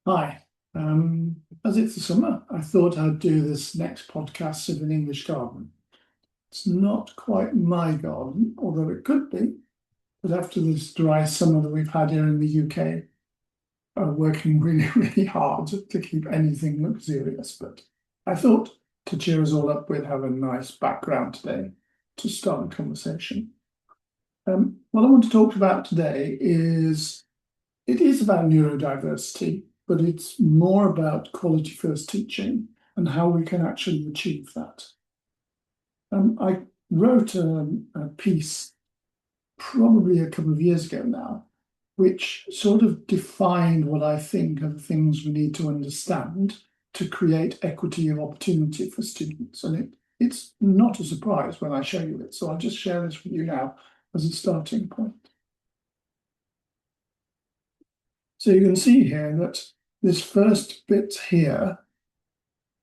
Hi. As it's the summer, I thought I'd do this next podcast of an English garden. It's not quite my garden, although it could be. But after this dry summer that we've had here in the UK, I'm working really, really hard to keep anything luxurious. But I thought to cheer us all up, we'd have a nice background today to start the conversation. What I want to talk about today it is about neurodiversity, but it's more about quality first teaching and how we can actually achieve that. I wrote a piece probably a couple of years ago now, which sort of defined what I think are the things we need to understand to create equity of opportunity for students. And it's not a surprise when I show you it. So I'll just share this with you now as a starting point. So you can see here that this first bit here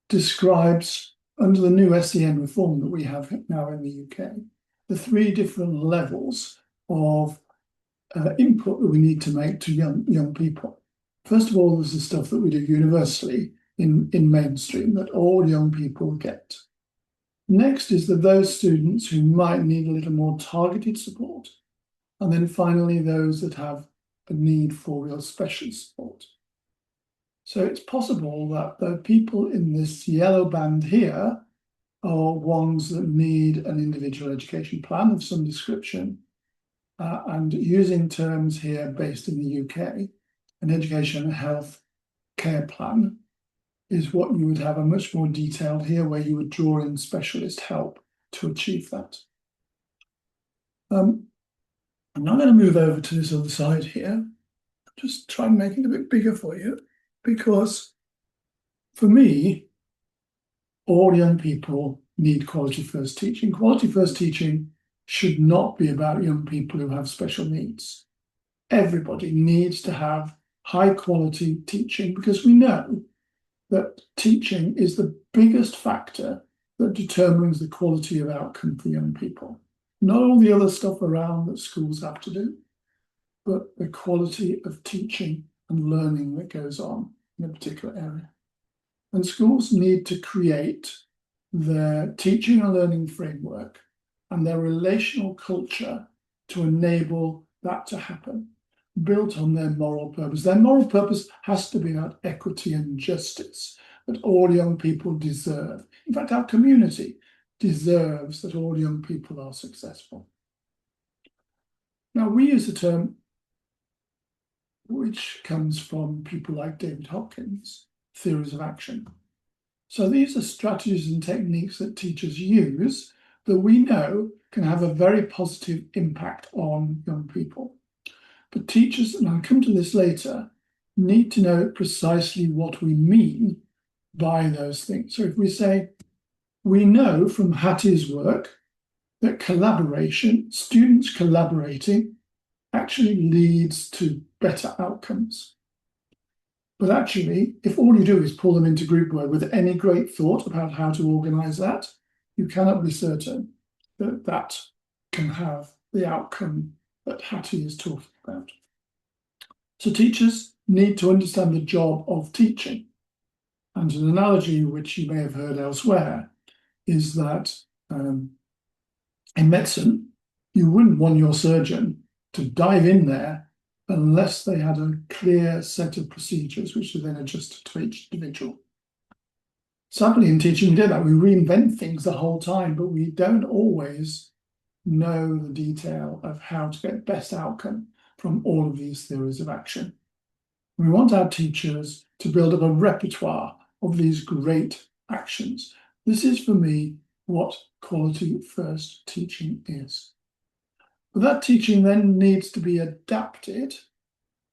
describes, under the new SEN reform that we have now in the UK, the three different levels of input that we need to make to young people. First of all, there's the stuff that we do universally in mainstream that all young people get. Next is that those students who might need a little more targeted support. And then finally, those that have a need for real special support. So it's possible that the people in this yellow band here are ones that need an individual education plan of some description. And using terms here based in the UK, an education and health care plan is what you would have a much more detailed here, where you would draw in specialist help to achieve that. I'm now going to move over to this other side here. Just try and make it a bit bigger for you, because for me, all young people need quality first teaching. Quality first teaching should not be about young people who have special needs. Everybody needs to have high quality teaching, because we know that teaching is the biggest factor that determines the quality of outcome for young people. Not all the other stuff around that schools have to do, but the quality of teaching and learning that goes on in a particular area. And schools need to create their teaching and learning framework and their relational culture to enable that to happen, built on their moral purpose. Their moral purpose has to be about equity and justice that all young people deserve. In fact, our community deserves that all young people are successful. Now, we use the term, which comes from people like David Hopkins, theories of action. So these are strategies and techniques that teachers use that we know can have a very positive impact on young people. But teachers, and I'll come to this later, need to know precisely what we mean by those things. So if we say, we know from Hattie's work that collaboration, students collaborating, actually leads to better outcomes. But actually, if all you do is pull them into group work with any great thought about how to organise that, you cannot be certain that that can have the outcome that Hattie is talking about. So teachers need to understand the job of teaching. And an analogy which you may have heard elsewhere is that in medicine, you wouldn't want your surgeon to dive in there unless they had a clear set of procedures which are then adjusted to each individual. Sadly, in teaching, we do that. We reinvent things the whole time, but we don't always know the detail of how to get best outcome from all of these theories of action. We want our teachers to build up a repertoire of these great actions. This is, for me, what quality first teaching is. But that teaching then needs to be adapted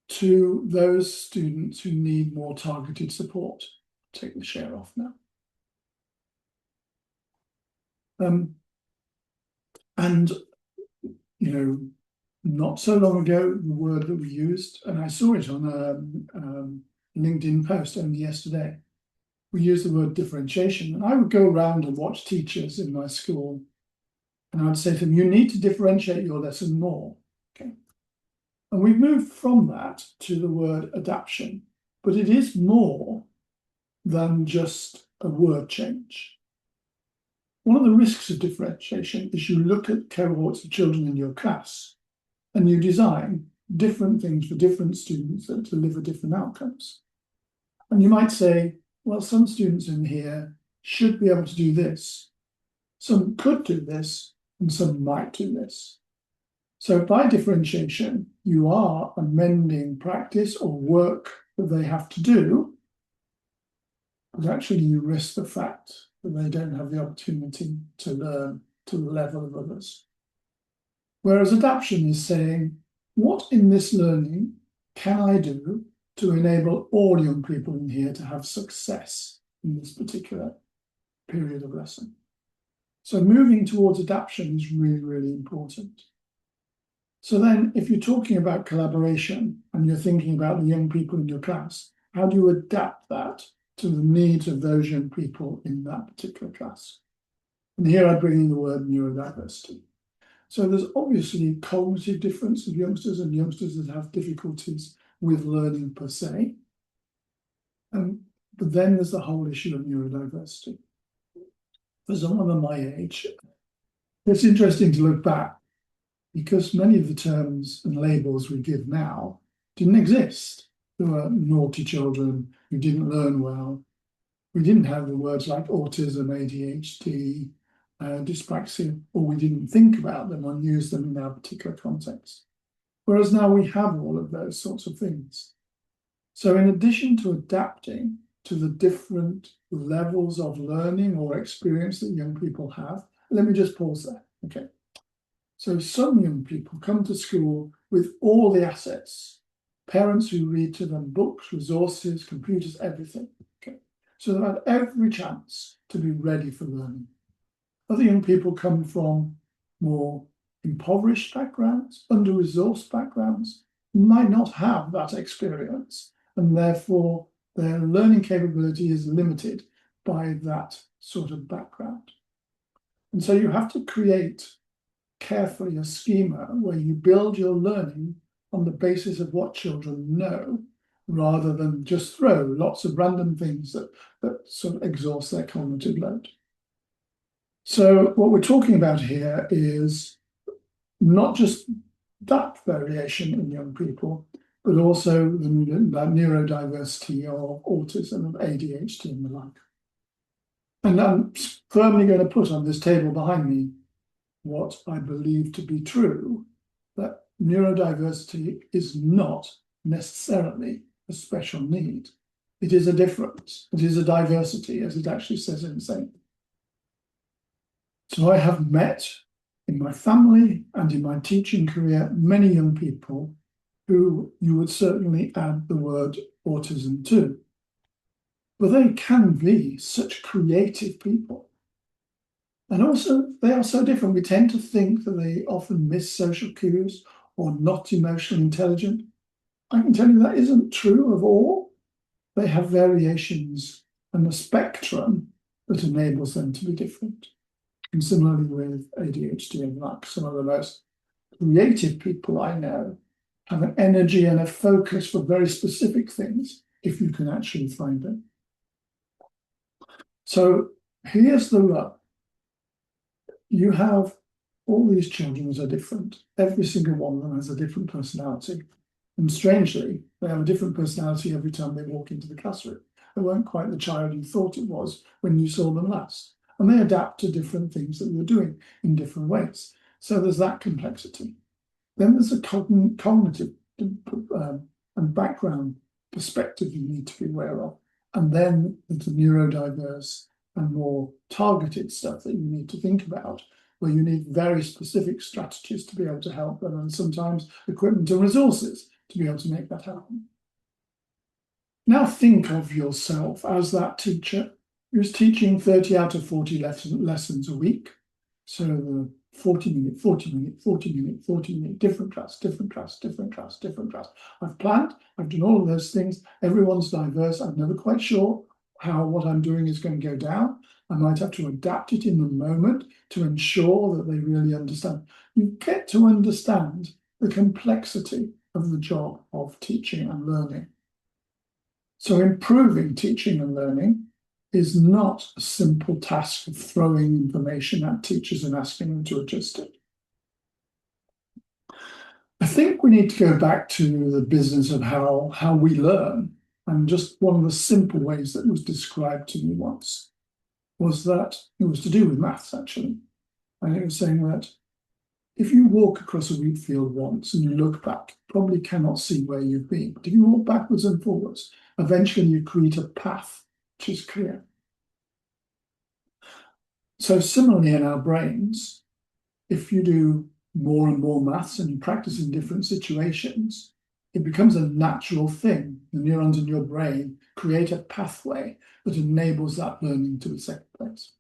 to those students who need more targeted support. Take the share off now. And, you know, not so long ago, the word that we used, and I saw it on a LinkedIn post only yesterday, we used the word differentiation. And I would go around and watch teachers in my school, and I'd say to them, you need to differentiate your lesson more. Okay. And we've moved from that to the word adaptation. but it is more than just a word change. One of the risks of differentiation is you look at cohorts of children in your class and you design different things for different students that deliver different outcomes. And you might say, well, some students in here should be able to do this. Some could do this, and some might do this. So by differentiation, you are amending practice or work that they have to do, but actually you risk the fact that they don't have the opportunity to learn to the level of others. Whereas adaptation is saying, what in this learning can I do to enable all young people in here to have success in this particular period of lesson? So moving towards adaptation is really, really important. So then if you're talking about collaboration and you're thinking about the young people in your class, how do you adapt that to the needs of those young people in that particular class? And here I bring in the word neurodiversity. So there's obviously cognitive difference of youngsters and youngsters that have difficulties with learning per se. But then there's the whole issue of neurodiversity. For someone of my age, it's interesting to look back because many of the terms and labels we give now didn't exist. There were naughty children who didn't learn well. We didn't have the words like autism, ADHD, dyspraxia, or we didn't think about them or use them in our particular context. Whereas now we have all of those sorts of things. So in addition to adapting to the different levels of learning or experience that young people have, let me just pause there, okay? So some young people come to school with all the assets, parents who read to them books, resources, computers, everything, okay? So they've had every chance to be ready for learning. Other young people come from more impoverished backgrounds, under-resourced backgrounds, might not have that experience, and therefore their learning capability is limited by that sort of background. And so you have to create carefully a schema where you build your learning on the basis of what children know, rather than just throw lots of random things that sort of exhaust their cognitive load. So what we're talking about here is not just that variation in young people, but also the neurodiversity of autism, of ADHD and the like. And I'm firmly going to put on this table behind me what I believe to be true, that neurodiversity is not necessarily a special need. It is a difference. It is a diversity, as it actually says in the saying. So I have met in my family and in my teaching career many young people who you would certainly add the word autism to. But they can be such creative people. And also, they are so different. We tend to think that they often miss social cues or not emotionally intelligent. I can tell you that isn't true of all. They have variations and a spectrum that enables them to be different. And similarly with ADHD and like some of the most creative people I know have an energy and a focus for very specific things if you can actually find them. So here's the rub. You have all these children that are different. Every single one of them has a different personality. And strangely, they have a different personality every time they walk into the classroom. They weren't quite the child you thought it was when you saw them last. And they adapt to different things that you're doing in different ways. So there's that complexity. Then there's a cognitive and background perspective you need to be aware of. And then there's the neurodiverse and more targeted stuff that you need to think about, where you need very specific strategies to be able to help them, and sometimes equipment and resources to be able to make that happen. Now think of yourself as that teacher who's teaching 30 out of 40 lessons a week. So the 40-minute, 40-minute, 40-minute, 40-minute, different class, different class, different class, different class. I've planned, I've done all of those things. Everyone's diverse. I'm never quite sure how what I'm doing is going to go down. I might have to adapt it in the moment to ensure that they really understand. You get to understand the complexity of the job of teaching and learning. So improving teaching and learning is not a simple task of throwing information at teachers and asking them to adjust it. I think we need to go back to the business of how we learn. And just one of the simple ways that was described to me once was that it was to do with maths, actually. And it was saying that if you walk across a wheat field once and you look back, you probably cannot see where you've been. But if you walk backwards and forwards, eventually you create a path which is clear. So similarly in our brains, if you do more and more maths and you practice in different situations, it becomes a natural thing. The neurons in your brain create a pathway that enables that learning to take place.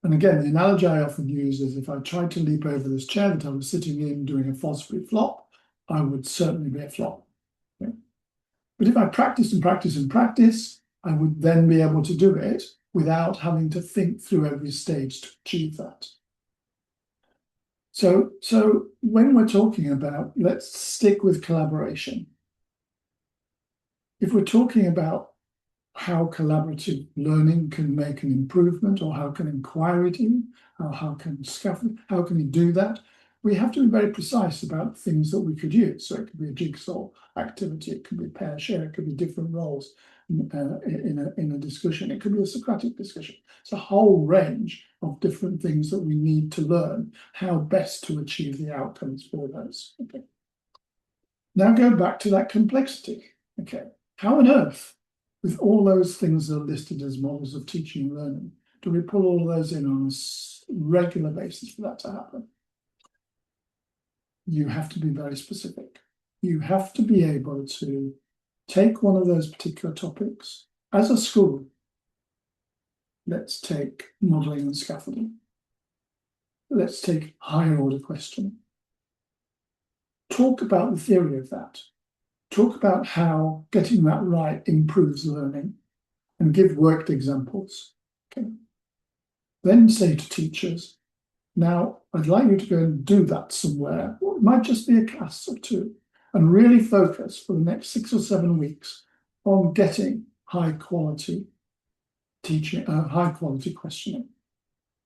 And again, the analogy I often use is if I tried to leap over this chair that I was sitting in doing a philosophy flop, I would certainly be a flop. Okay? But if I practiced and practiced and practiced, I would then be able to do it without having to think through every stage to achieve that. So when we're talking about, let's stick with collaboration. If we're talking about how collaborative learning can make an improvement, or how can inquiry do, or how can you do that, we have to be very precise about things that we could use. So it could be a jigsaw activity, it could be pair share, it could be different roles in a discussion, it could be a Socratic discussion. It's a whole range of different things that we need to learn how best to achieve the outcomes for those. Okay. Now go back to that complexity. Okay, how on earth, with all those things that are listed as models of teaching and learning, do we pull all those in on a regular basis for that to happen? You have to be very specific. You have to be able to take one of those particular topics as a school. Let's take modelling and scaffolding. Let's take higher order questioning. Talk about the theory of that. Talk about how getting that right improves learning and give worked examples. Okay. Then say to teachers, now I'd like you to go and do that somewhere. Well, it might just be a class or two, and really focus for the next 6 or 7 weeks on getting high quality teaching, high quality questioning.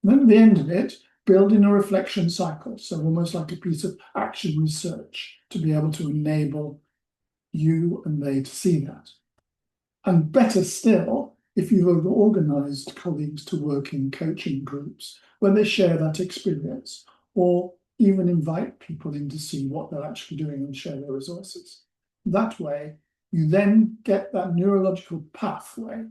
And then at the end of it, build in a reflection cycle. So almost like a piece of action research to be able to enable you and they to see that. And better still, if you've organised colleagues to work in coaching groups where they share that experience, or even invite people in to see what they're actually doing and share their resources. That way, you then get that neurological pathway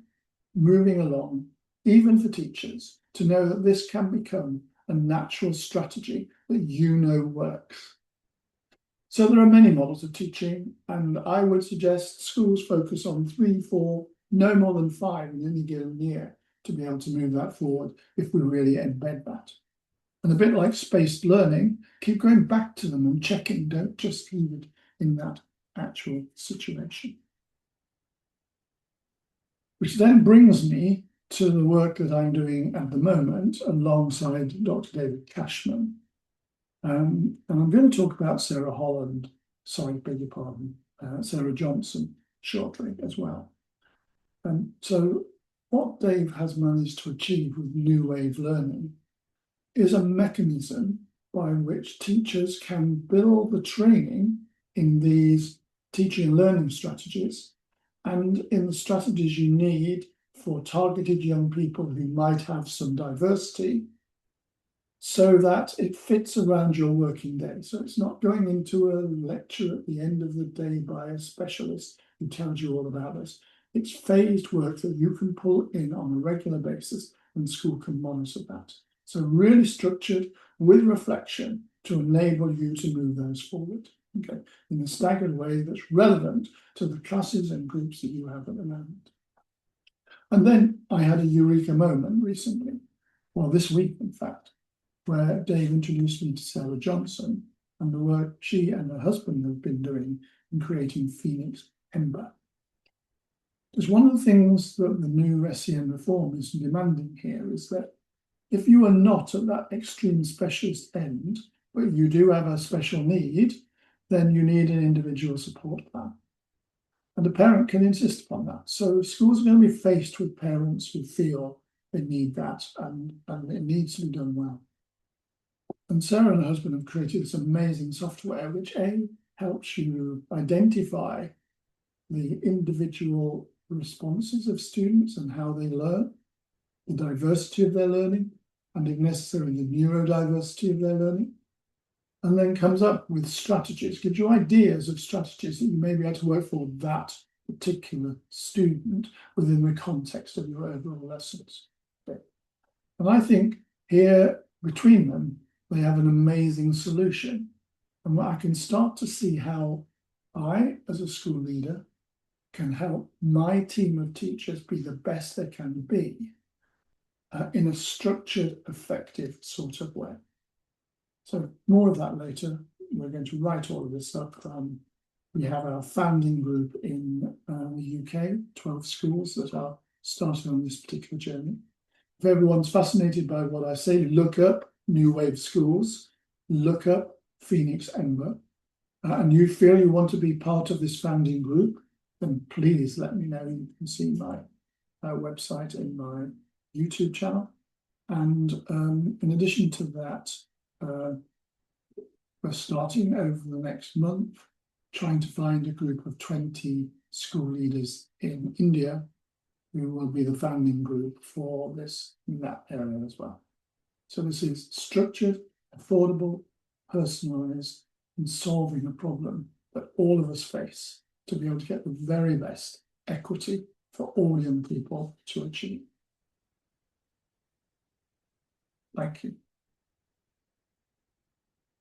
moving along, even for teachers, to know that this can become a natural strategy that you know works. So there are many models of teaching, and I would suggest schools focus on 3, 4, no more than 5 in any given year to be able to move that forward if we really embed that. And a bit like spaced learning, keep going back to them and checking, don't just leave it in that actual situation. Which then brings me to the work that I'm doing at the moment alongside Dr. David Cashman. And I'm going to talk about Sarah Johnson shortly as well. So what Dave has managed to achieve with New Wave Learning is a mechanism by which teachers can build the training in these teaching and learning strategies and in the strategies you need for targeted young people who might have some diversity, so that it fits around your working day. So it's not going into a lecture at the end of the day by a specialist who tells you all about this. It's phased work that you can pull in on a regular basis and school can monitor that. So really structured with reflection to enable you to move those forward, okay, in a staggered way that's relevant to the classes and groups that you have at the moment. And then I had a eureka moment recently, well, this week, in fact, where Dave introduced me to Sarah Johnson and the work she and her husband have been doing in creating Phoenix Ember. Because one of the things that the new SEN reform is demanding here is that if you are not at that extreme specialist end, but you do have a special need, then you need an individual support plan. And a parent can insist upon that. So schools are going to be faced with parents who feel they need that, and it needs to be done well. And Sarah and her husband have created this amazing software which helps you identify the individual responses of students and how they learn, the diversity of their learning, and if necessary, the neurodiversity of their learning. And then comes up with strategies, gives you ideas of strategies that you may be able to work for that particular student within the context of your overall lessons. Okay. And I think here, between them, they have an amazing solution. And I can start to see how I, as a school leader, can help my team of teachers be the best they can be in a structured, effective sort of way. So more of that later. We're going to write all of this up. We have our founding group in the UK, 12 schools that are starting on this particular journey. If everyone's fascinated by what I say, look up New Wave Schools, look up Phoenix Edinburgh, and you feel you want to be part of this founding group, then please let me know. You can see my website in my YouTube channel. And in addition to that, we're starting over the next month trying to find a group of 20 school leaders in India who will be the founding group for this in that area as well. So this is structured, affordable, personalised, and solving a problem that all of us face to be able to get the very best equity for all young people to achieve. Thank you.